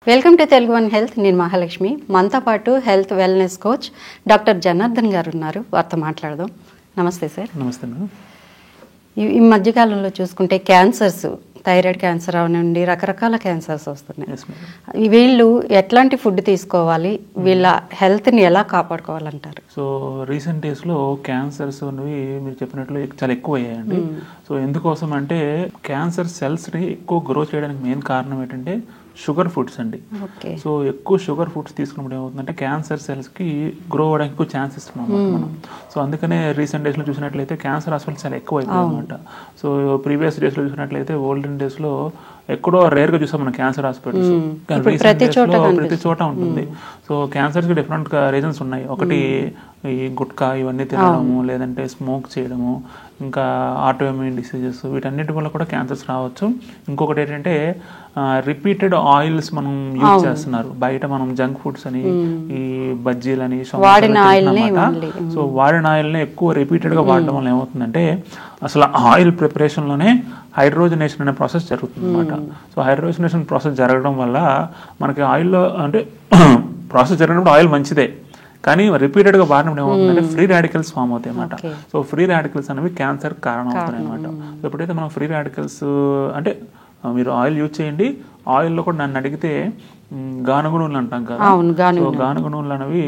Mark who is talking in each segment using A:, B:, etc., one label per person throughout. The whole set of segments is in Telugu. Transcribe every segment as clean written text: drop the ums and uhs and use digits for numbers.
A: Welcome to Telugu one health. నేను మహాలక్ష్మి. మనతో పాటు health wellness coach doctor Janardhan గారు ఉన్నారు. వారితో మాట్లాడదాం. నమస్తే సార్.
B: నమస్తే.
A: ఈ మధ్యకాలంలో చూసుకుంటే క్యాన్సర్స్, థైరాయిడ్ క్యాన్సర్ అవనండి, రకరకాల క్యాన్సర్స్ వస్తున్నాయి. వీళ్ళు ఎట్లాంటి ఫుడ్ తీసుకోవాలి, వీళ్ళ హెల్త్ని ఎలా కాపాడుకోవాలంటారు?
B: సో రీసెంట్ డేస్లో క్యాన్సర్స్ అనేవి మీరు చెప్పినట్లు చాలా ఎక్కువ అయ్యాయండి. సో ఎందుకోసం అంటే క్యాన్సర్ సెల్స్ని ఎక్కువ గ్రో చేయడానికి మెయిన్ కారణం ఏంటంటే షుగర్ ఫుడ్స్ అండి. సో ఎక్కువ షుగర్ ఫుడ్స్ తీసుకున్నప్పుడు ఏమవుతుందంటే క్యాన్సర్ సెల్స్కి గ్రో అవ్వడానికి ఎక్కువ ఛాన్స్ ఇస్తున్నాం మనం. సో అందుకనే రీసెంట్ డేస్లో చూసినట్లయితే క్యాన్సర్ హాస్పిటల్స్ చాలా ఎక్కువ అయిపోయాయి అనమాట. సో ప్రీవియస్ డేస్లో చూసినట్లయితే ఓల్డెన్ డేస్లో ఎక్కడో రేర్గా చూసాం మనం క్యాన్సర్ హాస్పిటల్స్. ప్రతి చోట ఉంటుంది. సో క్యాన్సర్స్కి డిఫరెంట్ రీజన్స్ ఉన్నాయి. ఒకటి ఈ గుట్కా ఇవన్నీ తినడము, లేదంటే స్మోక్ చేయడము, ఇంకా ఆటోఇమ్యూన్ డిసీజెస్, వీటన్నిటి వల్ల కూడా క్యాన్సర్స్ రావచ్చు. ఇంకొకటి ఏంటంటే రిపీటెడ్ ఆయిల్స్ మనం యూజ్ చేస్తున్నారు బయట. మనం జంక్ ఫుడ్స్ అని, ఈ బజ్జీలని, సో వాడిన ఆయిల్ని ఎక్కువ రిపీటెడ్గా వాడడం వల్ల ఏమవుతుందంటే అసలు ఆయిల్ ప్రిపరేషన్లోనే హైడ్రోజనేషన్ అనే ప్రాసెస్ జరుగుతుంది అనమాట. సో హైడ్రోజనేషన్ ప్రాసెస్ జరగడం వల్ల మనకి ఆయిల్లో అంటే ప్రాసెస్ జరిగినప్పుడు ఆయిల్ మంచిదే, కానీ రిపీటెడ్గా వాడినప్పుడు ఏమవుతుందంటే ఫ్రీ రాడికల్స్ ఫామ్ అవుతాయి అన్నమాట. సో ఫ్రీ రాడికల్స్ అనేవి క్యాన్సర్ కారణం అవుతాయి అనమాట. సో ఎప్పుడైతే మనం ఫ్రీ రాడికల్స్ అంటే మీరు ఆయిల్ యూజ్ చేయండి, ఆయిల్లో కూడా నన్ను అడిగితే గానుగ నూనెలు అంటాం కదా. సో గానుగ నూనెలు అనేవి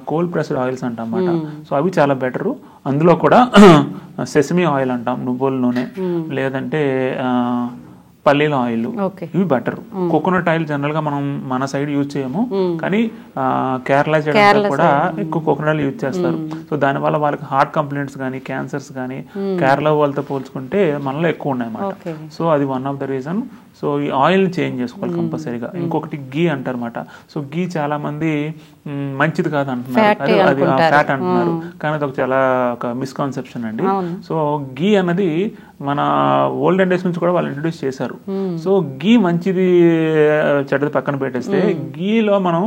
B: కోల్డ్ ప్రెస్డ్ ఆయిల్స్ అంటాం అన్నమాట. సో అవి చాలా బెటరు. అందులో కూడా సెసమీ ఆయిల్ అంటాం, నువ్వుల నూనె, లేదంటే పల్లీల ఆయిల్, ఇవి బెటర్. కోకోనట్ ఆయిల్ జనరల్ గా మనం మన సైడ్ యూజ్ చేయము, కానీ కేరళ సైడ్ కూడా ఎక్కువ కోకోనట్ ఆయిల్ యూజ్ చేస్తారు. సో దానివల్ల వాళ్ళకి హార్ట్ కంప్లైంట్స్ కానీ క్యాన్సర్స్ కానీ కేరళ వాళ్ళతో పోల్చుకుంటే మనలో ఎక్కువ ఉన్నాయి అన్నమాట. సో అది one of the reason. So ఈ ఆయిల్ చేంజ్ చేసుకోవాలి కంపల్సరీగా. ఇంకొకటి గీ అంటారన్నమాట. సో గీ చాలా మంది మంచిది కాదు అంటున్నారు, అది ఫ్యాట్ అంటున్నారు, కానీ అది చాలా ఒక మిస్కాన్సెప్షన్ అండి. సో గీ అన్నది మన ఓల్డెన్ డేస్ నుంచి కూడా వాళ్ళు ఇంట్రొడ్యూస్ చేశారు. సో గీ మంచిది చెడ్డది పక్కన పెట్టేస్తే గీలో మనం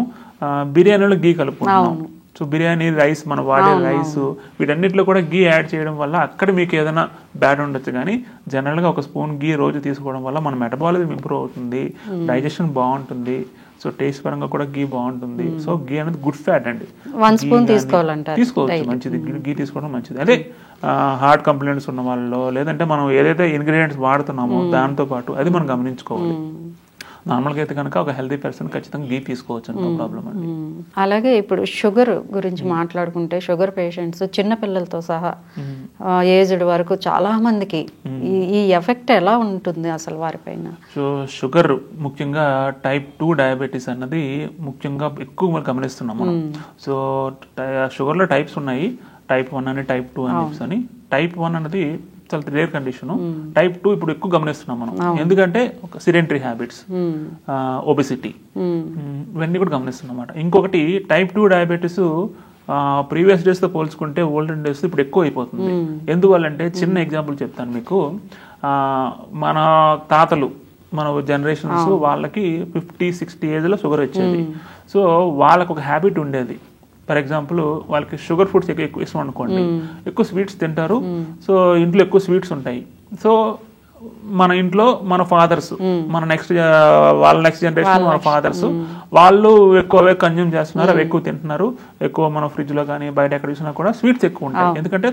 B: బిర్యానీలో గీ కలుపుకుంటున్నాం. సో బిర్యానీ రైస్, మనం వాడే రైస్, వీటన్నిటిలో కూడా గీ యాడ్ చేయడం వల్ల అక్కడ మీకు ఏదైనా బ్యాడ్ ఉండొచ్చు, కానీ జనరల్గా ఒక స్పూన్ గీ రోజు తీసుకోవడం వల్ల మన మెటబాలిజం ఇంప్రూవ్ అవుతుంది, డైజెషన్ బాగుంటుంది. సో టేస్ట్ పరంగా కూడా గీ బాగుంటుంది. సో గీ అనేది గుడ్ ఫ్యాట్ అండి. తీసుకోవచ్చు, మంచిది. గీ తీసుకోవడం మంచిది. అదే హార్ట్ కంప్లైంట్స్ ఉన్న వాళ్ళలో, లేదంటే మనం ఏదైతే ఇంగ్రీడియంట్స్ వాడుతున్నామో దాంతో పాటు అది మనం గమనించుకోవాలి. నార్మల్గా అయితే కనుక ఒక హెల్తీ పర్సన్ ఖచ్చితంగా గీ తీసుకోవచ్చు, నో ప్రాబ్లం అండి.
A: అలాగే ఇప్పుడు షుగర్ గురించి మాట్లాడుకుంటే షుగర్ పేషెంట్స్ చిన్నపిల్లలతో సహా ఏజ్డ్ వరకు చాలా మందికి ఈ ఎఫెక్ట్ ఎలా ఉంటుంది అసలు వారిపైన?
B: సో షుగర్ ముఖ్యంగా టైప్ 2 డయాబెటీస్ అన్నది ముఖ్యంగా ఎక్కువ గమనిస్తున్నాం మనం. సో షుగర్లో టైప్స్ ఉన్నాయి, టైప్ 1 అని, టైప్ 2 అని చెప్పి. టైప్ 1 అన్నది చాలా రేర్ కండిషన్. టైప్ 2 ఇప్పుడు ఎక్కువ గమనిస్తున్నాం మనం, ఎందుకంటే ఒక సిడెంటరీ హ్యాబిట్స్, ఒబెసిటీ, ఇవన్నీ కూడా గమనిస్తున్నాం అన్నమాట. ఇంకొకటి టైప్ 2 డయాబెటీస్ ప్రీవియస్ డేస్ తో పోల్చుకుంటే ఓల్డెన్ డేస్ ఇప్పుడు ఎక్కువ అయిపోతుంది. ఎందువల్లంటే చిన్న ఎగ్జాంపుల్ చెప్తాను మీకు. మన తాతలు, మన జనరేషన్స్ వాళ్ళకి 50-60 ఏజ్లో షుగర్ వచ్చేది. సో వాళ్ళకు ఒక హ్యాబిట్ ఉండేది. ఫర్ ఎగ్జాంపుల్ వాళ్ళకి షుగర్ ఫుడ్స్ ఎక్కువ ఇష్టం అనుకోండి, ఎక్కువ స్వీట్స్ తింటారు. సో ఇంట్లో ఎక్కువ స్వీట్స్ ఉంటాయి. సో మన ఇంట్లో మన ఫాదర్స్, మన వాళ్ళ నెక్స్ట్ జనరేషన్ మన ఫాదర్స్, వాళ్ళు ఎక్కువ కన్జ్యూమ్ చేస్తున్నారు, అవి ఎక్కువ తింటున్నారు. ఎక్కువ మన ఫ్రిడ్జ్ లో కానీ బయట ఎక్కడ చూసినా కూడా స్వీట్స్ ఎక్కువ ఉంటాయి. ఎందుకంటే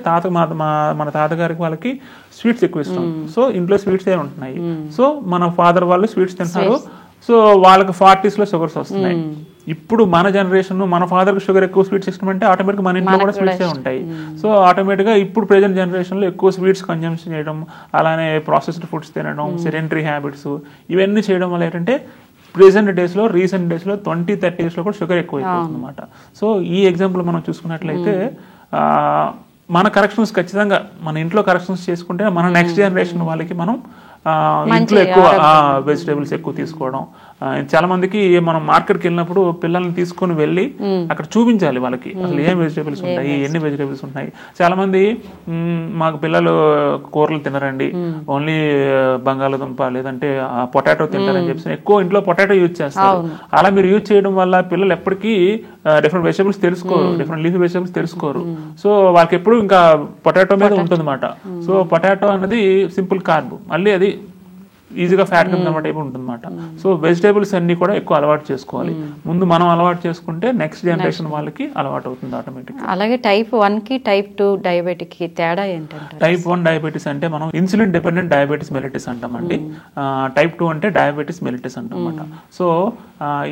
B: మన తాతగారికి వాళ్ళకి స్వీట్స్ ఎక్కువ ఇష్టం. సో ఇంట్లో స్వీట్స్ ఏ ఉంటున్నాయి. సో మన ఫాదర్ వాళ్ళు స్వీట్స్ తింటున్నారు. సో వాళ్ళకి 40s లో షుగర్స్ వస్తున్నాయి. ఇప్పుడు మన జనరేషన్, మన ఫాదర్కి షుగర్ ఎక్కువ స్వీట్స్ ఇష్టం అంటే ఆటోమేటిక్గా మన ఇంట్లో కూడా స్వీట్స్ ఉంటాయి. సో ఆటోమేటిక్గా ఇప్పుడు ప్రెజెంట్ జనరేషన్లో ఎక్కువ స్వీట్స్ కన్జంప్షన్ చేయడం, అలానే ప్రాసెస్డ్ ఫుడ్స్ తినడం, సెడెంటరీ హ్యాబిట్స్, ఇవన్నీ చేయడం వల్ల ఏంటంటే రీసెంట్ డేస్లో 20-30 కూడా షుగర్ ఎక్కువ అయిపోతుంది అనమాట. సో ఈ ఎగ్జాంపుల్ మనం చూసుకున్నట్లయితే మన కరెక్షన్స్ ఖచ్చితంగా మన ఇంట్లో కరెక్షన్స్ చేసుకుంటే మన నెక్స్ట్ జనరేషన్ వాళ్ళకి మనం ఇంట్లో ఎక్కువ వెజిటేబుల్స్ ఎక్కువ తీసుకోవడం. చాలా మందికి మనం మార్కెట్కి వెళ్ళినప్పుడు పిల్లల్ని తీసుకుని వెళ్ళి అక్కడ చూపించాలి వాళ్ళకి అసలు ఏం వెజిటేబుల్స్ ఉంటాయి, ఎన్ని వెజిటేబుల్స్ ఉంటాయి. చాలా మంది మాకు పిల్లలు కూరలు తినరండి, ఓన్లీ బంగాళదుంప లేదంటే పొటాటో తింటారని చెప్పి ఎక్కువ ఇంట్లో పొటాటో యూజ్ చేస్తారు. అలా మీరు యూజ్ చేయడం వల్ల పిల్లలు ఎప్పటికీ డిఫరెంట్ వెజిటేబుల్స్ తెలుసుకోరు, డిఫరెంట్ లీఫీ వెజిటేబుల్స్ తెలుసుకోరు. సో వాళ్ళకి ఎప్పుడు ఇంకా పొటాటో మీద ఉంటుంది అన్నమాట. సో పొటాటో అనేది సింపుల్ కార్బ్, మళ్ళీ అది ఈజీగా ఫ్యాట్ కన్వర్ట్ అయిపోయి ఉంటుంది అనమాట. సో వెజిటేబుల్స్ అన్ని కూడా ఎక్కువ అలవాటు చేసుకోవాలి. ముందు మనం అలవాటు చేసుకుంటే నెక్స్ట్ జనరేషన్ వాళ్ళకి అలవాటు అవుతుంది ఆటోమేటిక్.
A: అలాగే టైప్ 1 కి టైప్ 2 డయాబెటిక్ కి తేడా ఏంటంటే,
B: టైప్ 1 డయాబెటీస్ అంటే మనం ఇన్సులిన్ డిపెండెంట్ డయాబెటీస్ మెలిటస్ అంటామండి. టైప్ 2 అంటే డయాబెటీస్ మెలిటస్ అంటామన్నమాట. సో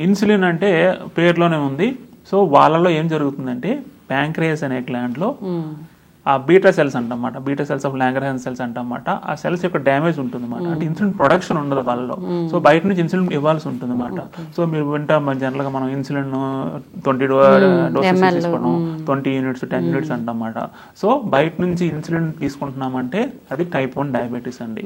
B: ఇన్సులిన్ అంటే పేరులోనే ఉంది. సో వాళ్ళలో ఏం జరుగుతుందంటే ప్యాంక్రియాస్ అనే గ్లాండ్ లో ఆ బీటా సెల్స్ అంటమాట, beta cells of Langerhans cells అంటమాట, ఆ సెల్స్ యొక్క డ్యామేజ్ ఉంటుంది అనమాట. అంటే ఇన్సులిన్ ప్రొడక్షన్ ఉండదు వాళ్ళలో. సో బయట నుంచి ఇన్సులిన్ ఇవ్వాల్సి ఉంటుంది అనమాట. సో మీరు వింటాం జనరల్ గా మనం ఇన్సులిన్ 20 డోసెస్ తీసుకోవడం, 20 యూనిట్స్ 10 యూనిట్స్ అంటమాట. సో బయట నుంచి ఇన్సులిన్ తీసుకుంటున్నామంటే అది టైప్ 1 డయాబెటీస్ అండి.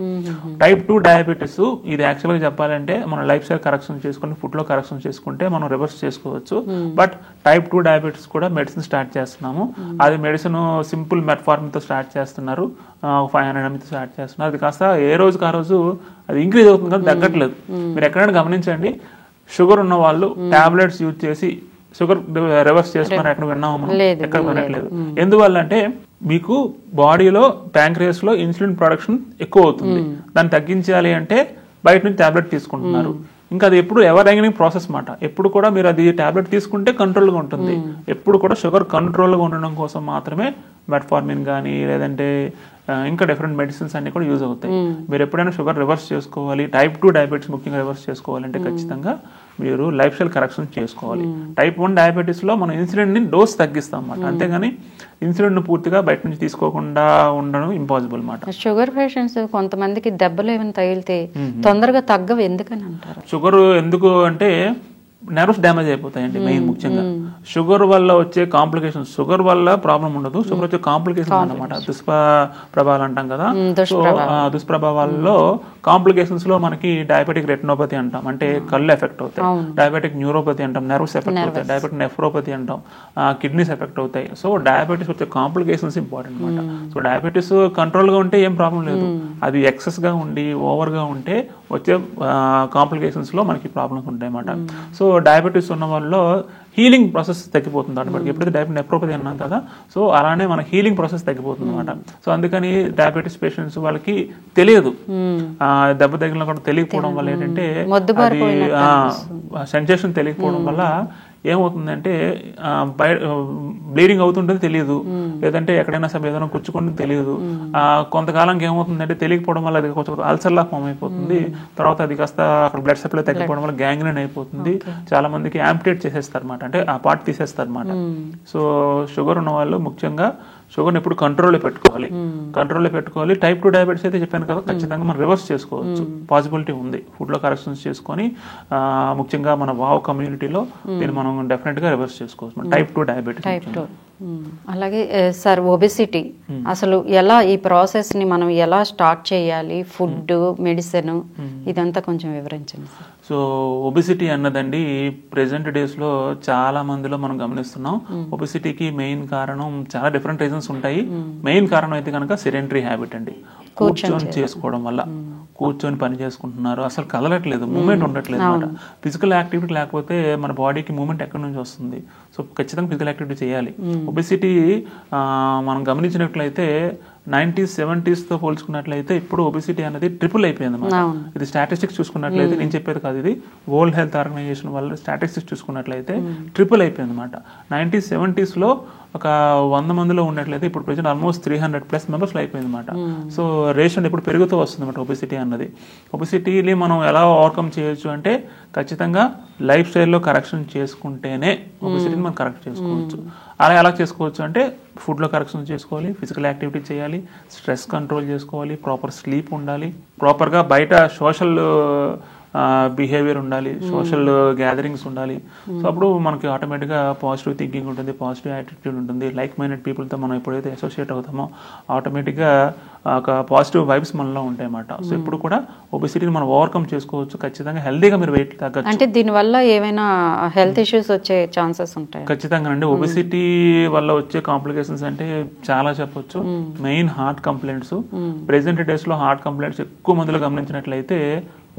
B: టైప్ 2 డయాబెటీస్ ఇది యాక్చువల్గా చెప్పాలంటే మనం లైఫ్ స్టైల్ కరెక్షన్ చేసుకుని ఫుడ్ లో కరెక్షన్ చేసుకుంటే మనం రివర్స్ చేసుకోవచ్చు. బట్ టైప్ 2 డయాబెటీస్ కూడా మెడిసిన్ స్టార్ట్ చేస్తున్నాము. అది మెడిసిన్ సింపుల్ మెట్ఫార్మిన్ తో స్టార్ట్ చేస్తున్నారు, 500 ml తో స్టార్ట్ చేస్తున్నారు. అది కాస్త ఏ రోజుకి ఆ రోజు అది ఇంక్రీజ్ అవుతుంది కానీ తగ్గట్లేదు. మీరు ఎక్కడైనా గమనించండి, షుగర్ ఉన్న వాళ్ళు టాబ్లెట్స్ యూజ్ చేసి షుగర్ రివర్స్ చేస్తున్నారు ఎక్కడ విన్నాము మనం? ఎక్కడ వినట్లేదు. ఎందువల్ల అంటే మీకు బాడీలో ప్యాంక్రియాస్ లో ఇన్సులిన్ ప్రొడక్షన్ ఎక్కువ అవుతుంది. దాన్ని తగ్గించాలి అంటే బయట నుంచి టాబ్లెట్ తీసుకుంటున్నారు. ఇంకా అది ఎప్పుడు ఎవర్ రైనింగ్ ప్రాసెస్ మాట. ఎప్పుడు కూడా మీరు అది టాబ్లెట్ తీసుకుంటే కంట్రోల్గా ఉంటుంది. ఎప్పుడు కూడా షుగర్ కంట్రోల్గా ఉండడం కోసం మాత్రమే మెట్ఫార్మిన్ కానీ లేదంటే ఇంకా డిఫరెంట్ మెడిసిన్స్ అన్ని కూడా యూజ్ అవుతాయి. మీరు ఎప్పుడైనా షుగర్ రివర్స్ చేసుకోవాలి, టైప్ 2 డయాబెటీస్ ముఖ్యంగా రివర్స్ చేసుకోవాలంటే ఖచ్చితంగా మీరు లైఫ్ స్టైల్ కరెక్షన్ చేసుకోవాలి. టైప్ 1 డయాబెటీస్ లో మనం ఇన్సులిన్ ని డోస్ తగ్గిస్తాం అన్నమాట. అంతేగాని ఇన్సులిన్ పూర్తిగా బయట నుంచి తీసుకోకుండా ఉండడం ఇంపాసిబుల్ అన్నమాట.
A: షుగర్ పేషెంట్స్ కొంతమందికి దెబ్బలు ఏమైనా తగిలితే తొందరగా తగ్గవు ఎందుకని అంటారు?
B: షుగర్ ఎందుకు అంటే నర్వ్స్ డ్యామేజ్ అయిపోతాయండి మెయిన్ ముఖ్యంగా. షుగర్ వల్ల వచ్చే కాంప్లికేషన్స్, షుగర్ వల్ల ప్రాబ్లం ఉండదు, షుగర్ వచ్చే కాంప్లికేషన్స్ అన్నమాట, దుష్ప్రభావాలు అంటాం కదా. సో దుష్ప్రభావాల్లో కాంప్లికేషన్స్ లో మనకి డయాబెటిక్ రెటినోపతి అంటాం, అంటే కళ్ళు ఎఫెక్ట్ అవుతాయి. డయాబెటిక్ న్యూరోపతి అంటాం, నర్వ్స్ ఎఫెక్ట్ అవుతాయి. డయాబెటిక్ నెఫ్రోపతి అంటాం, కిడ్నీస్ ఎఫెక్ట్ అవుతాయి. సో డయాబెటీస్ వచ్చే కాంప్లికేషన్స్ ఇంపార్టెంట్ అనమాట. సో డయాబెటీస్ కంట్రోల్ గా ఉంటే ఏం ప్రాబ్లం లేదు, అది ఎక్సెస్ గా ఉండి ఓవర్ గా ఉంటే వచ్చే కాంప్లికేషన్స్ లో మనకి ప్రాబ్లమ్స్ ఉంటాయి అన్నమాట. సో డయాబెటీస్ ఉన్న వాళ్ళలో హీలింగ్ ప్రాసెస్ తగ్గిపోతుంది అనమాట. ఎప్పుడైతే డయాబెటిక్ నెఫ్రోపతి అన్నాం కదా, సో అలానే మన హీలింగ్ ప్రాసెస్ తగ్గిపోతుంది అనమాట. సో అందుకని డయాబెటీస్ పేషెంట్స్ వాళ్ళకి తెలియదు, దెబ్బ తగిలిన కూడా తెలియకపోవడం వల్ల ఏంటంటే సెన్సేషన్ తెలియకపోవడం వల్ల ఏమవుతుందంటే బ్లీడింగ్ అవుతుంటుంది తెలియదు, లేదంటే ఎక్కడైనా సరే ఏదైనా కూర్చుకుంటే తెలియదు. కొంతకాలంకి ఏమవుతుందంటే తెలియకపోవడం వల్ల అది కొంచెం అల్సర్ లా ఫామ్ అయిపోతుంది. తర్వాత అది కాస్త అక్కడ బ్లడ్ సప్లై తగ్గిపోవడం వల్ల గ్యాంగ్రీన్ అయిపోతుంది. చాలా మందికి యాంపిటేట్ చేసేస్తారు అనమాట, అంటే ఆ పార్ట్ తీసేస్తారు అనమాట. సో షుగర్ ఉన్న వాళ్ళు ముఖ్యంగా షుగర్ని ఎప్పుడు కంట్రోల్లో పెట్టుకోవాలి, కంట్రోల్లో పెట్టుకోవాలి. టైప్ 2 డయాబెటీస్ అయితే చెప్పాను కదా, ఖచ్చితంగా మనం రివర్స్ చేసుకోవచ్చు, పాసిబిలిటీ ఉంది. ఫుడ్ లో కరెక్షన్స్ చేసుకొని ముఖ్యంగా మన వావ్ కమ్యూనిటీలో దీన్ని మనం డెఫినెట్ గా రివర్స్ చేసుకోవచ్చు టైప్ 2 డయాబెటీస్.
A: అలాగే సార్ ఒబెసిటీ అసలు ఎలా, ఈ ప్రాసెస్ ని మనం ఎలా స్టార్ట్ చేయాలి, ఫుడ్ మెడిసిన్ ఇదంతా కొంచెం వివరించండి సార్.
B: సో ఒబెసిటీ అన్నదండి ప్రెసెంట్ డేస్ లో చాలా మందిలో మనం గమనిస్తున్నాం. ఒబెసిటీకి మెయిన్ కారణం చాలా డిఫరెంట్ రీజన్స్ ఉంటాయి. మెయిన్ కారణం అయితే కనుక సెడెంటరీ హ్యాబిట్ అండి, కూర్చొని చేసుకోవడం వల్ల. కూర్చొని పని చేసుకుంటున్నారు, అసలు కదలట్లేదు, మూమెంట్ ఉండట్లేదు అనమాట. ఫిజికల్ యాక్టివిటీ లేకపోతే మన బాడీకి మూమెంట్ ఎక్కడి నుంచి వస్తుంది? సో ఖచ్చితంగా ఫిజికల్ యాక్టివిటీ చేయాలి. ఒబెసిటీ మనం గమనించినట్లయితే 90s 70s తో పోల్చుకున్నట్లయితే ఇప్పుడు ఒబెసిటీ అనేది ట్రిపుల్ అయిపోయింది అన్నమాట. ఇది స్టాటిస్టిక్స్ చూసుకున్నట్లయితే, నేను చెప్పేది కాదు, ఇది వరల్డ్ హెల్త్ ఆర్గనైజేషన్ వల్ల స్టాటిస్టిక్స్ చూసుకున్నట్లయితే ట్రిపుల్ అయిపోయింది అనమాట. 90s 70s లో ఒక 100 మందిలో ఉన్నట్లయితే ఇప్పుడు ప్రెజెంట్ ఆల్మోస్ట్ 300+ మెంబర్స్ అయిపోయింది అనమాట. సో రేషన్ ఇప్పుడు పెరుగుతూ వస్తుంది అనమాట ఒబెసిటీ అన్నది. ఒబెసిటీని మనం ఎలా ఓవర్కమ్ చేయొచ్చు అంటే ఖచ్చితంగా లైఫ్ స్టైల్లో కరెక్షన్ చేసుకుంటేనే ఒబెసిటీని మనం కరెక్ట్ చేసుకోవచ్చు. అలా ఎలా చేసుకోవచ్చు అంటే ఫుడ్లో కరెక్షన్ చేసుకోవాలి, ఫిజికల్ యాక్టివిటీ చేయాలి, స్ట్రెస్ కంట్రోల్ చేసుకోవాలి, ప్రాపర్ స్లీప్ ఉండాలి, ప్రాపర్గా బయట సోషల్ బిహేవియర్ ఉండాలి, సోషల్ గ్యాదరింగ్స్ ఉండాలి. సో అప్పుడు మనకి ఆటోమేటిక్గా పాజిటివ్ థింకింగ్ ఉంటుంది, పాజిటివ్ యాటిట్యూడ్ ఉంటుంది. లైక్ మైండెడ్ పీపుల్తో మనం ఎప్పుడైతే అసోసియేట్ అవుతామో ఆటోమేటిక్గా ఒక పాజిటివ్ వైబ్స్ మనలో ఉంటాయి అన్నమాట. సో ఇప్పుడు కూడా ఒబెసిటీని మనం ఓవర్కమ్ చేసుకోవచ్చు. ఖచ్చితంగా హెల్దీగా మీరు వెయిట్ తగ్గచ్చు.
A: అంటే దీనివల్ల ఏమైనా హెల్త్ ఇష్యూస్ వచ్చే ఛాన్సెస్ ఉంటాయి?
B: ఖచ్చితంగా అండి. ఒబెసిటీ వల్ల వచ్చే కాంప్లికేషన్స్ అంటే చాలా చెప్పొచ్చు. Main heart complaints. Present days లో హార్ట్ కంప్లైంట్స్ ఎక్కువ మందిలో గమనించినట్లయితే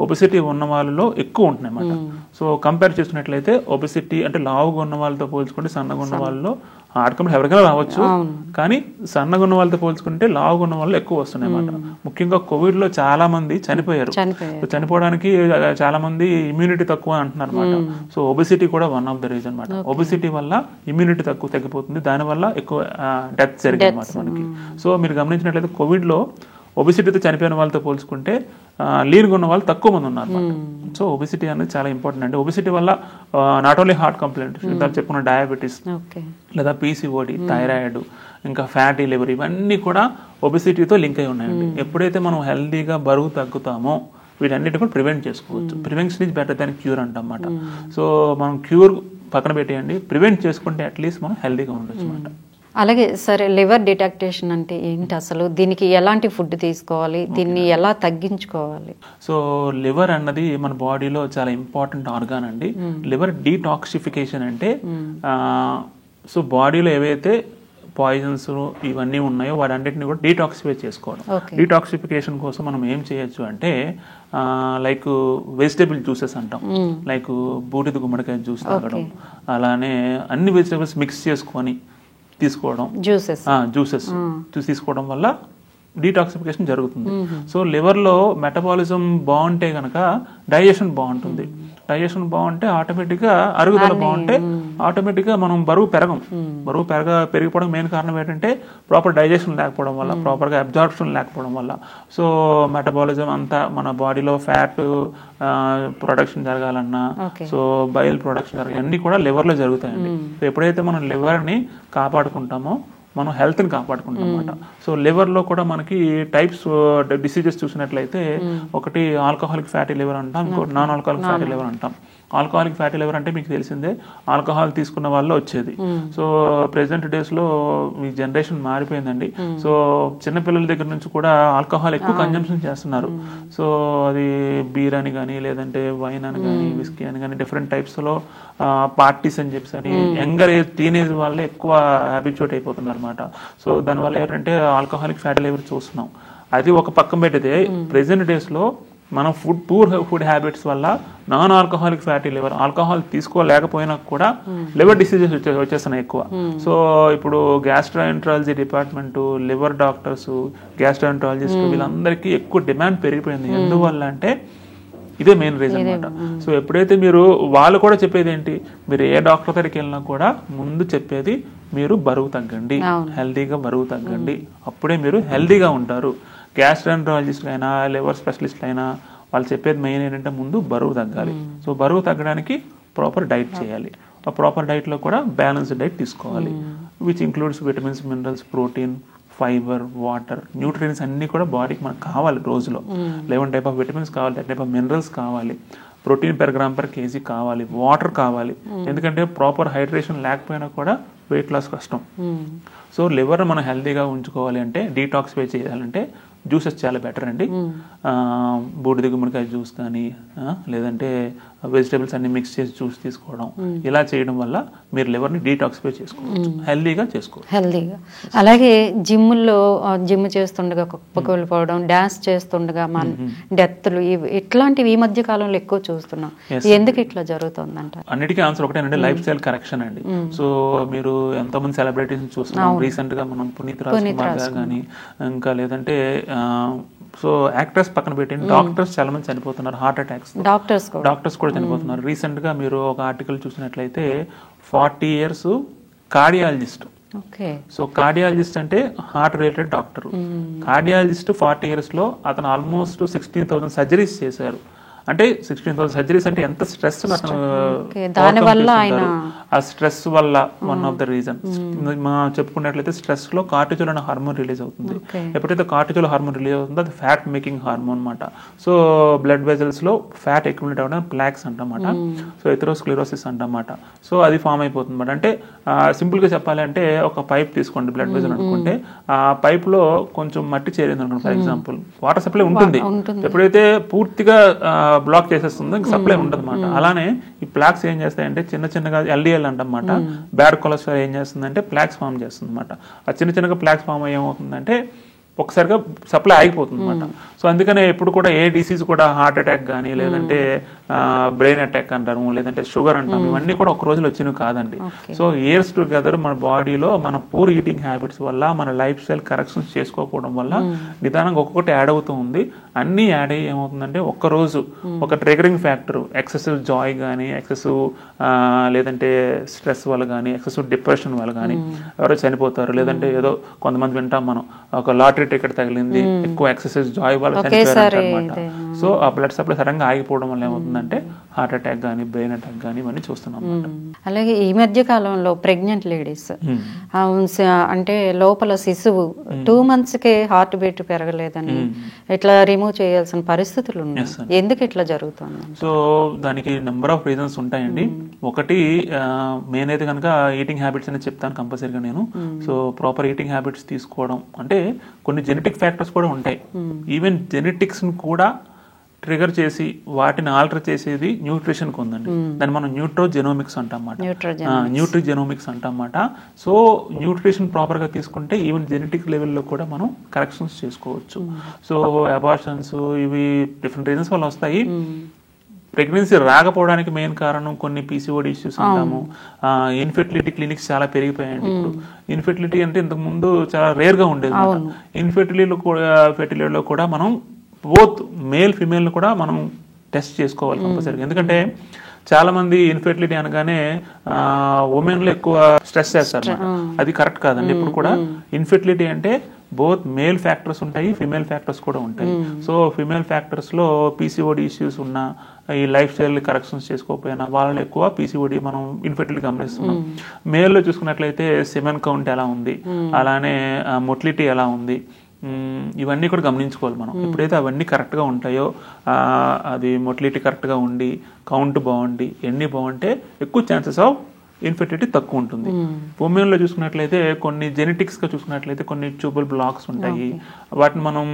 B: ఒబెసిటీ ఉన్న వాళ్ళలో ఎక్కువ ఉంటున్నాయి అన్నమాట. సో కంపేర్ చేసుకున్నట్లయితే ఒబెసిటీ అంటే లావుగా ఉన్న వాళ్ళతో పోల్చుకుంటే సన్నగా ఉన్న వాళ్ళలో హార్ట్ కంప్లైంట్ ఎవరికైనా రావచ్చు, కానీ సన్నగా ఉన్న వాళ్ళతో పోల్చుకుంటే లావుగా ఉన్న వాళ్ళు ఎక్కువ వస్తున్నాయి అన్నమాట. ముఖ్యంగా కోవిడ్ లో చాలా మంది చనిపోయారు. చనిపోవడానికి చాలా మంది ఇమ్యూనిటీ తక్కువ అంటున్నారు అనమాట. సో ఒబెసిటీ కూడా వన్ ఆఫ్ ద రీజన్ అనమాట. ఒబెసిటీ వల్ల ఇమ్యూనిటీ తగ్గిపోతుంది, దానివల్ల ఎక్కువ డెత్ జరిగింది అనమాట మనకి. సో మీరు గమనించినట్లయితే కోవిడ్ లో ఒబెసిటీతో చనిపోయిన వాళ్ళతో పోల్చుకుంటే లీన్గా ఉన్న వాళ్ళు తక్కువ మంది ఉన్నారు. సో ఒబెసిటీ అనేది చాలా ఇంపార్టెంట్ అండి. ఒబెసిటీ వల్ల నాట్ ఓన్లీ హార్ట్ కంప్లైంట్, చెప్పుకున్న డయాబెటీస్ లేదా పీసీఓడి, థైరాయిడ్, ఇంకా ఫ్యాటీ లివర్, ఇవన్నీ కూడా ఒబెసిటీతో లింక్ అయి ఉన్నాయండి. ఎప్పుడైతే మనం హెల్దీగా బరువు తగ్గుతామో వీటన్నిటి కూడా ప్రివెంట్ చేసుకోవచ్చు. Prevention is better than cure అంటమాట. సో మనం క్యూర్ పక్కన పెట్టేయండి, ప్రివెంట్ చేసుకుంటే అట్లీస్ట్ మనం హెల్దీగా ఉండొచ్చు అనమాట.
A: అలాగే సరే, లివర్ డిటాక్టేషన్ అంటే ఏంటి అసలు? దీనికి ఎలాంటి ఫుడ్ తీసుకోవాలి, దీన్ని ఎలా తగ్గించుకోవాలి?
B: సో లివర్ అన్నది మన బాడీలో చాలా ఇంపార్టెంట్ ఆర్గాన్ అండి. లివర్ డీటాక్సిఫికేషన్ అంటే సో బాడీలో ఏవైతే పాయిజన్స్ ఇవన్నీ ఉన్నాయో వాటన్నిటిని కూడా డీటాక్సిఫై చేసుకోవడం. డీటాక్సిఫికేషన్ కోసం మనం ఏం చేయొచ్చు అంటే లైక్ వెజిటేబుల్ జ్యూసెస్ అంటాం, లైక్ బూడిద గుమ్మడికాయ జ్యూస్ తాగడం, అలానే అన్ని వెజిటేబుల్స్ మిక్స్ చేసుకొని తీసుకోవడం, జ్యూసెస్ తీసుకోవడం వల్ల డీటాక్సిఫికేషన్ జరుగుతుంది. సో లివర్లో మెటబాలిజం బాగుంటే కనుక డైజెషన్ బాగుంటుంది. డైజెషన్ బాగుంటే ఆటోమేటిక్గా అరుగుదల బాగుంటే ఆటోమేటిక్గా మనం బరువు పెరిగిపోవడం మెయిన్ కారణం ఏంటంటే ప్రాపర్ డైజెషన్ లేకపోవడం వల్ల, ప్రాపర్గా అబ్జార్ప్షన్ లేకపోవడం వల్ల. సో మెటబాలిజం అంతా మన బాడీలో ఫ్యాట్ ప్రొడక్షన్ జరగాలన్నా, సో బైల్ ప్రొడక్షన్ జరగాలి, అన్నీ కూడా లివర్లో జరుగుతాయండి. సో ఎప్పుడైతే మనం లివర్ని కాపాడుకుంటామో మనం హెల్త్ని కాపాడుకుంటాం అన్నమాట. సో లివర్లో కూడా మనకి టైప్స్ డిసీజెస్ చూసినట్లయితే ఒకటి ఆల్కహాలిక్ ఫ్యాటీ లివర్ అంటాం, ఇంకోటి నాన్ ఆల్కహాలిక్ ఫ్యాటీ లివర్ అంటాం. ఆల్కహాలిక్ ఫ్యాటీ లివర్ అంటే మీకు తెలిసిందే, ఆల్కహాల్ తీసుకున్న వాళ్ళు వచ్చేది. సో ప్రెసెంట్ డేస్లో మీ జనరేషన్ మారిపోయిందండి. సో చిన్నపిల్లల దగ్గర నుంచి కూడా ఆల్కహాల్ ఎక్కువ కన్జంప్షన్ చేస్తున్నారు. సో అది బీర్ అని కానీ, లేదంటే వైన్ అని కానీ, విస్కీ అని కానీ, డిఫరెంట్ టైప్స్లో పార్టీస్ అని చెప్పేసి అని యంగర్ ఏజ్ టీనేజ్ వాళ్ళే ఎక్కువ హ్యాబిచువేట్ అయిపోతున్నారు అనమాట. సో దానివల్ల ఏంటంటే ఆల్కహాలిక్ ఫ్యాటీ లివర్ చూస్తున్నాం. అది ఒక పక్కన పెట్టితే ప్రెసెంట్ డేస్లో మనం పూర్ ఫుడ్ హ్యాబిట్స్ వల్ల non alcoholic fatty liver, alcohol తీసుకోలేకపోయినా కూడా లివర్ డిసీజెస్ వచ్చేస్తున్నాయి ఎక్కువ. సో ఇప్పుడు gastroenterology department, liver doctors, gastroenterologist వీళ్ళందరికీ ఎక్కువ డిమాండ్ పెరిగిపోయింది. ఎందువల్ల అంటే ఇదే మెయిన్ రీజన్ అనమాట. సో ఎప్పుడైతే మీరు వాళ్ళు కూడా చెప్పేది ఏంటి, మీరు ఏ డాక్టర్ దగ్గరికి వెళ్ళినా కూడా ముందు చెప్పేది మీరు బరువు తగ్గండి, హెల్దీగా బరువు తగ్గండి, అప్పుడే మీరు హెల్దీగా ఉంటారు. గ్యాస్ట్రోఎంట్రాలజిస్ట్ అయినా లివర్ స్పెషలిస్ట్ అయినా వాళ్ళు చెప్పేది మెయిన్ ఏంటంటే ముందు బరువు తగ్గాలి. సో బరువు తగ్గడానికి ప్రాపర్ డైట్ చేయాలి. ఆ ప్రాపర్ డైట్లో కూడా బ్యాలెన్స్డ్ డైట్ తీసుకోవాలి, which includes vitamins, minerals, protein, fibre, water, nutrients అన్నీ కూడా బాడీకి మనకు కావాలి. రోజులో 11 టైప్ ఆఫ్ విటమిన్స్ కావాలి, 10 టైప్ ఆఫ్ మినరల్స్ కావాలి, protein per gram per KG కావాలి, వాటర్ కావాలి. ఎందుకంటే ప్రాపర్ హైడ్రేషన్ లేకపోయినా కూడా వెయిట్ లాస్ కష్టం. సో లివర్ మనం హెల్తీగా ఉంచుకోవాలి అంటే, డీటాక్సిఫై చేయాలంటే జ్యూసెస్ చాలా బెటర్ అండి. బూడిద గుమ్మడికాయ జ్యూస్ కానీ, లేదంటే వెజిటేబుల్స్ అన్ని మిక్స్ చేసి జ్యూస్ తీసుకోవడం, ఇలా చేయడం వల్ల మీరు లివర్ని డీటాక్సిఫై చేసుకోవచ్చు, హెల్దీగా చేసుకోవచ్చు.
A: హెల్దీగా. అలాగే జిమ్ చేస్తుండగా కుప్పకూలిపోవడం, డాన్స్ చేస్తుండగా మన డెత్లు, ఇట్లాంటివి ఈ మధ్య కాలంలో ఎక్కువ చూస్తున్నాం. ఎందుకు ఇట్లా జరుగుతుందంట?
B: అన్నిటికీ ఆన్సర్ ఒకటేనండి, లైఫ్ స్టైల్ కరెక్షన్ అండి. సో మీరు ఎంతోమంది సెలబ్రిటీస్ చూస్తున్నాం రీసెంట్ గా, మనం పునీత్ రాజ్కుమార్ గారు కానీ, ఇంకా లేదంటే సో యాక్టర్స్ పక్కన పెట్టి డాక్టర్స్ చాలా మంది చనిపోతున్నారు, హార్ట్ అటాక్స్. డాక్టర్స్ కూడా చనిపోతున్నారు. రీసెంట్ గా మీరు ఒక ఆర్టికల్ చూసినట్లయితే 40 years కార్డియాలజిస్ట్. సో కార్డియాలజిస్ట్ అంటే heart related doctor. Cardiologist 40 years లో అతను ఆల్మోస్ట్ 16,000 సర్జరీస్ చేశారు. అంటే 16,000 సర్జరీస్ అంటే ఎంత స్ట్రెస్, ఆ స్ట్రెస్ వల్ల వన్ ఆఫ్ ద రీజన్ చెప్పుకున్నట్లయితే స్ట్రెస్ లో కార్టిజోల్ అనే హార్మోన్ రిలీజ్ అవుతుంది. ఎప్పుడైతే కార్టిజోల్ హార్మోన్ రిలీజ్ అవుతుందో అది ఫ్యాట్ మేకింగ్ హార్మోన్ అనమాట. సో బ్లడ్ వెజల్స్ లో ఫ్యాట్ అక్యుములేట్ అవ్వడం ప్లాక్స్ అంటమాట. సో ఎథెరోస్క్లెరోసిస్ అంటమాట. సో అది ఫామ్ అయిపోతుంది అనమాట. అంటే సింపుల్ గా చెప్పాలంటే ఒక పైప్ తీసుకోండి, బ్లడ్ వెజల్ అనుకుంటే ఆ పైప్ లో కొంచెం మట్టి చేరింది అనుకోండి, ఫర్ ఎగ్జాంపుల్ వాటర్ సప్లై ఉంటుంది. ఎప్పుడైతే పూర్తిగా బ్లాక్ చేసేస్తుందో ఇంకా సప్లై ఉండదు అనమాట. అలానే ఈ ప్లాక్స్ ఏం చేస్తాయంటే చిన్నగా ఎల్డిఎల్ అంటమాట, బ్యాడ్ కొలెస్ట్రాల్ ఏం చేస్తుందంటే ప్లాక్స్ ఫామ్ చేస్తుంది అనమాట. ఆ చిన్నగా ప్లాక్స్ ఫామ్ ఏమవుతుందంటే ఒకసారిగా సప్లై ఆగిపోతుంది అనమాట. సో అందుకనే ఎప్పుడు కూడా ఏ డిసీజ్ కూడా హార్ట్ అటాక్ కానీ లేదంటే బ్రెయిన్ అటాక్ అంటాము, లేదంటే షుగర్ అంటాము, ఇవన్నీ కూడా ఒక రోజులో వచ్చినవి కాదండి. సో ఇయర్స్ టుగెదర్ మన బాడీలో మన పూర్ ఈటింగ్ హ్యాబిట్స్ వల్ల, మన లైఫ్ స్టైల్ కరెక్షన్స్ చేసుకోకపోవడం వల్ల నిదానంగా ఒక్కొక్కటి యాడ్ అవుతూ ఉంది. అన్ని యాడ్ అయ్యి ఏమవుతుందంటే ఒక్కరోజు ఒక ట్రిగరింగ్ ఫ్యాక్టర్, ఎక్సెసివ్ జాయ్ కానీ, ఎక్సెసివ్ లేదంటే స్ట్రెస్ వల్ల కానీ, ఎక్సెసివ్ డిప్రెషన్ వల్ల కానీ ఎవరో చనిపోతారు. లేదంటే ఏదో కొంతమంది వింటాం మనం, ఒక లాటరీ టికెట్ తగిలింది, ఎక్కువ ఎక్సెసివ్ జాయ్ వల్ల చనిపోయారు అనమాట. సో ఆ బ్లడ్ సప్లై సడన్గా ఆగిపోవడం వల్ల ఏమవుతుందంటే హార్ట్ అటాక్ కానీ, బ్రెయిన్ అటాక్ కానీ ఇవన్నీ చూస్తున్నాం.
A: అలాగే ఈ మధ్య కాలంలో ప్రెగ్నెంట్ లేడీస్ అంటే లోపల శిశువు 2 monthsకే హార్ట్ బీట్ పెరగలేదని ఇట్లా రిమూవ్ చేయాల్సిన పరిస్థితులు ఉన్నాయి. ఎందుకు ఇట్లా జరుగుతుంది?
B: సో దానికి నెంబర్ ఆఫ్ రీజన్స్ ఉంటాయండి. ఒకటి మెయిన్ అయితే కనుక ఈటింగ్ హ్యాబిట్స్ అనేది చెప్తాను కంపల్సరీగా నేను. సో ప్రాపర్ ఈటింగ్ హ్యాబిట్స్ తీసుకోవడం, అంటే కొన్ని జెనెటిక్ ఫ్యాక్టర్స్ కూడా ఉంటాయి. ఈవెన్ జెనెటిక్స్ కూడా ట్రిగర్ చేసి వాటిని ఆల్టర్ చేసేది న్యూట్రిషన్ కు ఉందండి. దాన్ని మనం న్యూట్రోజెనోమిక్స్ అంటామన్నమాట. న్యూట్రిజెనోమిక్స్ అంటామన్నమాట. సో న్యూట్రిషన్ ప్రాపర్ గా తీసుకుంటే ఈవెన్ జెనెటిక్ లెవెల్లో కూడా మనం కరెక్షన్స్ చేసుకోవచ్చు. సో అబార్షన్స్ ఇవి డిఫరెంట్ రీజన్స్ వల్ల వస్తాయి. ప్రెగ్నెన్సీ రాకపోవడానికి మెయిన్ కారణం కొన్ని పీసీఓడి ఇష్యూస్ అంటాము. ఇన్ఫెర్టిలిటీ క్లినిక్స్ చాలా పెరిగిపోయాయండి ఇప్పుడు. ఇన్ఫెర్టిలిటీ అంటే ఇంతకు ముందు చాలా రేర్ గా ఉండేది. ఇన్ఫెర్టిలిటీలో కూడా మనం బోత్ మేల్ ఫిమేల్ కూడా మనం టెస్ట్ చేసుకోవాలి కంపల్సరీగా. ఎందుకంటే చాలా మంది ఇన్ఫెర్టిలిటీ అనగానే ఉమెన్ లో ఎక్కువ స్ట్రెస్ చేస్తారు. అది కరెక్ట్ కాదండి. ఇప్పుడు కూడా ఇన్ఫెర్టిలిటీ అంటే బోత్ మేల్ ఫ్యాక్టర్స్ ఉంటాయి, ఫిమేల్ ఫ్యాక్టర్స్ కూడా ఉంటాయి. సో ఫిమేల్ ఫ్యాక్టర్స్ లో పీసీఓడి ఇష్యూస్ ఉన్నా, ఈ లైఫ్ స్టైల్ కరెక్షన్స్ చేసుకోకపోయినా వాళ్ళలో ఎక్కువ పీసీఓడి మనం ఇన్ఫెర్టిలిటీ గమనిస్తున్నాం. మేల్ లో చూసుకున్నట్లయితే సెమెన్ కౌంట్ ఎలా ఉంది, అలానే మొటిలిటీ ఎలా ఉంది, ఇవన్నీ కూడా గమనించుకోవాలి మనం. ఎప్పుడైతే అవన్నీ కరెక్ట్గా ఉంటాయో, అది మొటిలిటీ కరెక్ట్గా ఉండి, కౌంట్ బాగుండి, ఎన్ని బాగుంటే ఎక్కువ ఛాన్సెస్ ఆఫ్ ఇన్ఫెర్టిలిటీ తక్కువ ఉంటుంది. ఉమెన్లో చూసుకున్నట్లయితే కొన్ని జెనెటిక్స్గా చూసుకున్నట్లయితే కొన్ని ట్యూబల్ బ్లాక్స్ ఉంటాయి. వాటిని మనం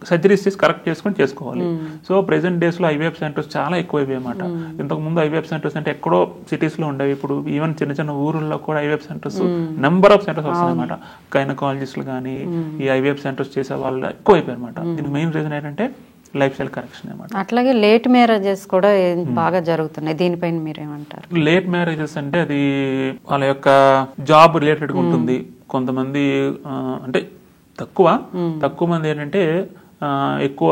B: సర్జరీస్ చేసి కరెక్ట్ చేసుకొని చేసుకోవాలి. సో ప్రెసెంట్ డేస్ లో ఐవీఎఫ్ సెంటర్స్ చాలా ఎక్కువైపోయాయి అన్నమాట. ఇంతకు ముందు ఐవీఎఫ్ సెంటర్స్ అంటే ఎక్కడో సిటీస్ లో ఉండేవి. ఇప్పుడు ఈవెన్ చిన్న చిన్న ఊర్లలో కూడా IVF centres number of centres వస్తాయి అన్నమాట. గైనకాలజిస్టులు కానీ ఈ ఐవీఎఫ్ సెంటర్స్ చేసే వాళ్ళు ఎక్కువైపోయారు అన్నమాట. దీనికి మెయిన్ రీజన్ ఏంటంటే లైఫ్ స్టైల్ కరెక్షన్ అన్నమాట.
A: అట్లాగే లేట్ మ్యారేజెస్ కూడా బాగా జరుగుతున్నాయి. దీనిపైన మీరేమంటారు?
B: లేట్ మ్యారేజెస్ అంటే అది వాళ్ళ యొక్క జాబ్ రిలేటెడ్ గా ఉంటుంది. కొంతమంది అంటే తక్కువ మంది ఏంటంటే ఎక్కువ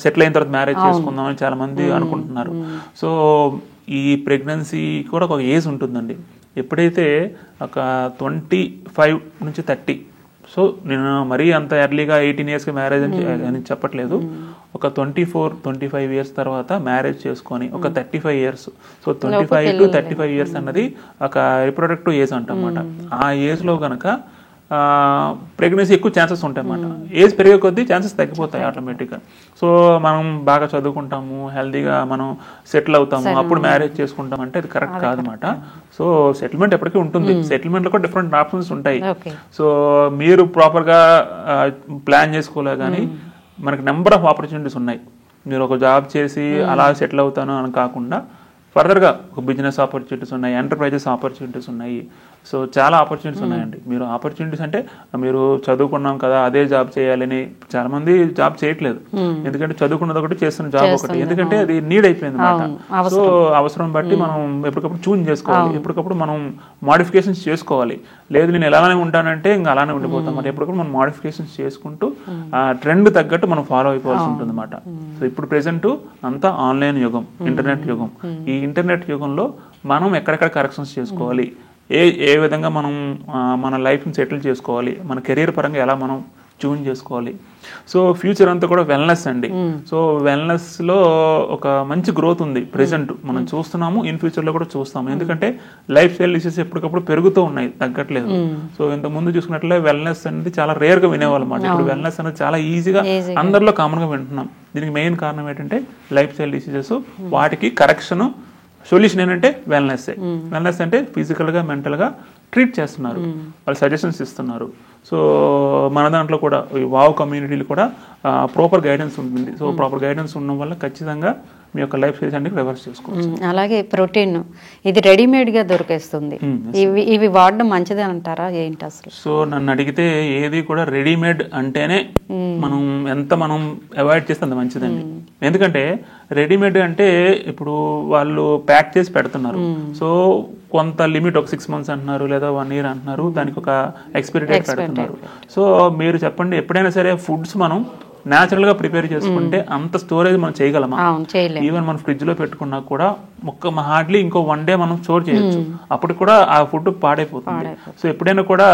B: సెటిల్ అయిన తర్వాత మ్యారేజ్ చేసుకుందామని చాలా మంది అనుకుంటున్నారు. సో ఈ ప్రెగ్నెన్సీ కూడా ఒక ఏజ్ ఉంటుందండి. ఎప్పుడైతే ఒక 25 నుంచి 30, సో నేను మరీ అంత ఎర్లీగా 18 yearsకి మ్యారేజ్ అని చెప్పట్లేదు. ఒక 24-25 years తర్వాత మ్యారేజ్ చేసుకొని ఒక 35 years, సో 25 to 35 years అన్నది ఒక రిప్రొడక్టివ్ ఏజ్ అంటమాట. ఆ ఏజ్ లో గనక ప్రెగ్నెన్సీ ఎక్కువ ఛాన్సెస్ ఉంటాయి అన్నమాట. ఏజ్ పెరిగే కొద్దీ ఛాన్సెస్ తగ్గిపోతాయి ఆటోమేటిక్గా. సో మనం బాగా చదువుకుంటాము, హెల్తీగా మనం సెటిల్ అవుతాము, అప్పుడు మ్యారేజ్ చేసుకుంటాం అంటే అది కరెక్ట్ కాదన్నమాట. సో సెటిల్మెంట్ ఎప్పటికీ ఉంటుంది. సెటిల్మెంట్ లో కూడా డిఫరెంట్ ఆప్షన్స్ ఉంటాయి. సో మీరు ప్రాపర్ గా ప్లాన్ చేసుకోలే కానీ మనకి నెంబర్ ఆఫ్ ఆపర్చునిటీస్ ఉన్నాయి. మీరు ఒక జాబ్ చేసి అలా సెటిల్ అవుతాను అని కాకుండా ఫర్దర్గా ఒక బిజినెస్ ఆపర్చునిటీస్ ఉన్నాయి, ఎంటర్ప్రైజెస్ ఆపర్చునిటీస్ ఉన్నాయి. సో చాలా ఆపర్చునిటీస్ ఉన్నాయండి. మీరు ఆపర్చునిటీస్ అంటే మీరు చదువుకున్నాం కదా అదే జాబ్ చేయాలని చాలా మంది జాబ్ చేయట్లేదు. ఎందుకంటే చదువుకున్నది ఒకటి, చేస్తున్న జాబ్ ఒకటి. ఎందుకంటే అది నీడ్ అయిపోయింది అన్నమాట. సో అవసరం బట్టి మనం ఎప్పటికప్పుడు చూన్ చేసుకోవాలి, ఎప్పటికప్పుడు మనం మోడిఫికేషన్స్ చేసుకోవాలి. లేదు నేను ఎలానే ఉంటానంటే ఇంకా అలానే ఉండిపోతాం అన్నమాట. ఎప్పటికప్పుడు మనం మోడిఫికేషన్స్ చేసుకుంటూ ట్రెండ్ తగ్గట్టు మనం ఫాలో అయిపోవాల్సి ఉంటుంది అన్నమాట. సో ఇప్పుడు ప్రెసెంట్ అంతా ఆన్లైన్ యుగం, ఇంటర్నెట్ యుగం. ఈ ఇంటర్నెట్ యుగంలో మనం ఎక్కడెక్కడ కరెక్షన్స్ చేసుకోవాలి, ఏ విధంగా మనం మన లైఫ్ని సెటిల్ చేసుకోవాలి, మన కెరీర్ పరంగా ఎలా మనం ట్యూన్ చేసుకోవాలి. సో ఫ్యూచర్ అంతా కూడా వెల్నెస్ అండి. సో వెల్నెస్ లో ఒక మంచి గ్రోత్ ఉంది ప్రెసెంట్ మనం చూస్తున్నాము, ఇన్ ఫ్యూచర్ లో కూడా చూస్తాము. ఎందుకంటే లైఫ్ స్టైల్ డిసీజెస్ ఎప్పటికప్పుడు పెరుగుతూ ఉన్నాయి, తగ్గట్లేదు. సో ఇంత ముందు చూసుకున్నట్లే వెల్నెస్ అనేది చాలా రేర్ గా వినేవాళ్ళు అన్నమాట. ఇప్పుడు వెల్నెస్ అనేది చాలా ఈజీగా అందరిలో కామన్ గా వింటున్నాం. దీనికి మెయిన్ కారణం ఏంటంటే లైఫ్ స్టైల్ డిసీజెస్, వాటికి కరెక్షన్ సొల్యూషన్ ఏంటంటే వెల్నెస్. వెల్నెస్ అంటే ఫిజికల్ గా, మెంటల్ గా ట్రీట్ చేస్తున్నారు, వాళ్ళు సజెషన్స్ ఇస్తున్నారు. సో మన దాంట్లో కూడా ఈ వావ్ కమ్యూనిటీలు కూడా ప్రాపర్ గైడెన్స్ ఉంటుంది. సో ప్రాపర్ గైడెన్స్ ఉండడం వల్ల ఖచ్చితంగా మీ యొక్క లైఫ్ స్టైల్స్ అన్ని రివర్స్ చేసుకోవచ్చు.
A: అలాగే ప్రోటీన్ ఇది రెడీమేడ్గా దొరికేస్తుంది, ఇవి వాడడం మంచిదే అంటారా ఏంటి అసలు?
B: సో నన్ను అడిగితే ఏది కూడా రెడీమేడ్ అంటేనే మనం ఎంత మనం అవాయిడ్ చేస్తే అంత మంచిదండి. ఎందుకంటే రెడీమేడ్ అంటే ఇప్పుడు వాళ్ళు ప్యాక్ చేసి పెడుతున్నారు. సో కొంత లిమిట్ ఒక 6 months అంటున్నారు, లేదా 1 year అంటున్నారు, దానికి ఒక ఎక్స్పైరీ డేట్ పెడుతున్నారు. సో మీరు చెప్పండి, ఎప్పుడైనా సరే ఫుడ్స్ మనం న్యాచురల్ గా ప్రిపేర్ చేసుకుంటే అంత స్టోరేజ్ మనం చేయగలమా? ఈవెన్ మనం ఫ్రిడ్జ్ లో పెట్టుకున్నా కూడా హార్డ్లీ ఇంకో 1 day మనం స్టోర్ చేయొచ్చు, అప్పుడు కూడా ఆ ఫుడ్ పాడైపోతుంది. సో ఎప్పుడైనా కూడా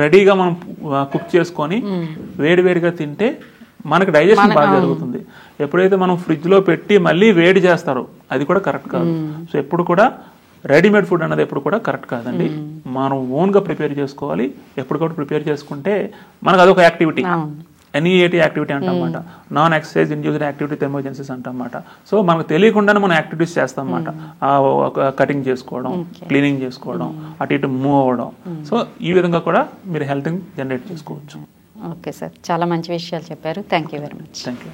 B: రెడీగా మనం కుక్ చేసుకొని వేడివేడిగా తింటే మనకు డైజెషన్ బాగా జరుగుతుంది. ఎప్పుడైతే మనం ఫ్రిడ్జ్ లో పెట్టి మళ్ళీ వేడి చేస్తారో అది కూడా కరెక్ట్ కాదు. సో ఎప్పుడు కూడా రెడీమేడ్ ఫుడ్ అన్నది ఎప్పుడు కూడా కరెక్ట్ కాదండి. మనం ఓన్గా ప్రిపేర్ చేసుకోవాలి. ఎప్పటికప్పుడు ప్రిపేర్ చేసుకుంటే మనకు అదొక యాక్టివిటీ, ఎన్ఈఏటీ యాక్టివిటీ అంటమాట, non exercise induced activity with emergencies అంటమాట. సో మనకు తెలియకుండానే మనం యాక్టివిటీస్ చేస్తాం అన్నమాట. కటింగ్ చేసుకోవడం, క్లీనింగ్ చేసుకోవడం, అటు ఇటు మూవ్ అవ్వడం. సో ఈ విధంగా కూడా మీరు హెల్త్ జనరేట్ చేసుకోవచ్చు.
A: ఓకే సార్, చాలా మంచి విషయాలు చెప్పారు. Thank you very much.
B: Thank you.